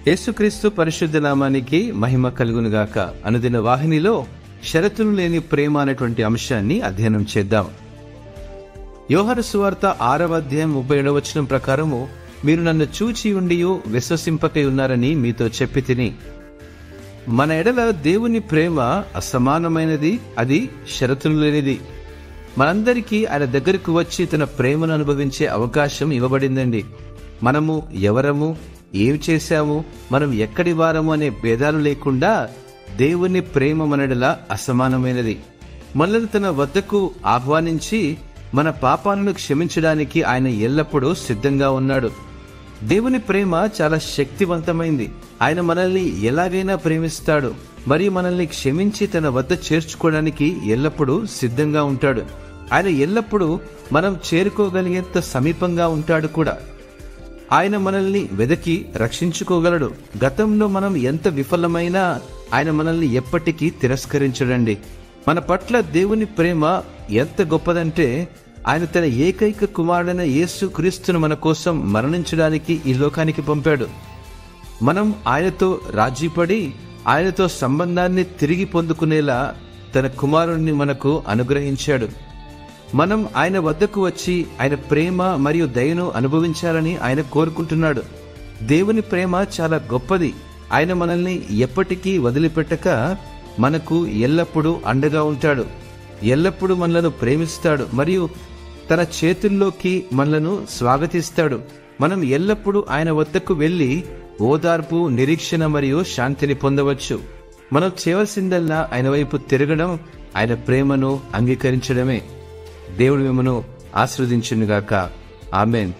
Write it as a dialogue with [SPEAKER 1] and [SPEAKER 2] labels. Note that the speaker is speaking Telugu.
[SPEAKER 1] యేసుక్రీస్తు పరిశుద్ధ నామానికి మహిమ కలుగునుగాక. అనుదిన వాహినిలో షరతులు లేని ప్రేమ అనేటువంటి అంశాన్ని అధ్యయనం చేద్దాం. యోహాను సువార్త 6వ అధ్యాయం 37వ వచనం ప్రకారము, మీరు నన్ను చూచి ఉండియు విశ్వసింపకై ఉన్నారని మీతో చెప్పి తిని. మన ఎడల దేవుని ప్రేమ అసమానమైనది, అది షరతులు లేనిది. మనందరికీ ఆయన దగ్గరకు వచ్చి తన ప్రేమను అనుభవించే అవకాశం ఇవ్వబడిందండి. మనము ఎవరము, ఏం చేశాము, మనం ఎక్కడి వారము అనే భేదాలు లేకుండా దేవుని ప్రేమ మనడల అసమానమైనది. మనల్ని తన వద్దకు ఆహ్వానించి మన పాపాలను క్షమించడానికి ఆయన ఎల్లప్పుడూ సిద్ధంగా ఉన్నాడు. దేవుని ప్రేమ చాలా శక్తివంతమైంది. ఆయన మనల్ని ఎలాగైనా ప్రేమిస్తాడు మరియు మనల్ని క్షమించి తన వద్ద చేర్చుకోవడానికి ఎల్లప్పుడూ సిద్ధంగా ఉంటాడు. ఆయన ఎల్లప్పుడూ మనం చేరుకోగలిగేంత సమీపంగా ఉంటాడు కూడా. ఆయన మనల్ని వెదకి రక్షించుకోగలడు. గతంలో మనం ఎంత విఫలమైనా ఆయన మనల్ని ఎప్పటికీ తిరస్కరించడండి. మన పట్ల దేవుని ప్రేమ ఎంత గొప్పదంటే, ఆయన తన ఏకైక కుమారుడైన యేసు క్రీస్తును మన కోసం మరణించడానికి ఈ లోకానికి పంపాడు. మనం ఆయనతో రాజీపడి ఆయనతో సంబంధాన్ని తిరిగి పొందుకునేలా తన కుమారుణ్ణి మనకు అనుగ్రహించాడు. మనం ఆయన వద్దకు వచ్చి ఆయన ప్రేమ మరియు దయను అనుభవించాలని ఆయన కోరుకుంటున్నాడు. దేవుని ప్రేమ చాలా గొప్పది. ఆయన మనల్ని ఎప్పటికీ వదిలిపెట్టక మనకు ఎల్లప్పుడూ అండగా ఉంటాడు. ఎల్లప్పుడూ మనలను ప్రేమిస్తాడు మరియు తన చేతుల్లోకి మనలను స్వాగతిస్తాడు. మనం ఎల్లప్పుడూ ఆయన వద్దకు వెళ్లి ఓదార్పు, నిరీక్షణ మరియు శాంతిని పొందవచ్చు. మనం చేయవలసిందల్లా ఆయన వైపు తిరగడం, ఆయన ప్రేమను అంగీకరించడమే. దేవుడు మిమ్మను ఆశీర్వదించునుగాక. ఆమేన్.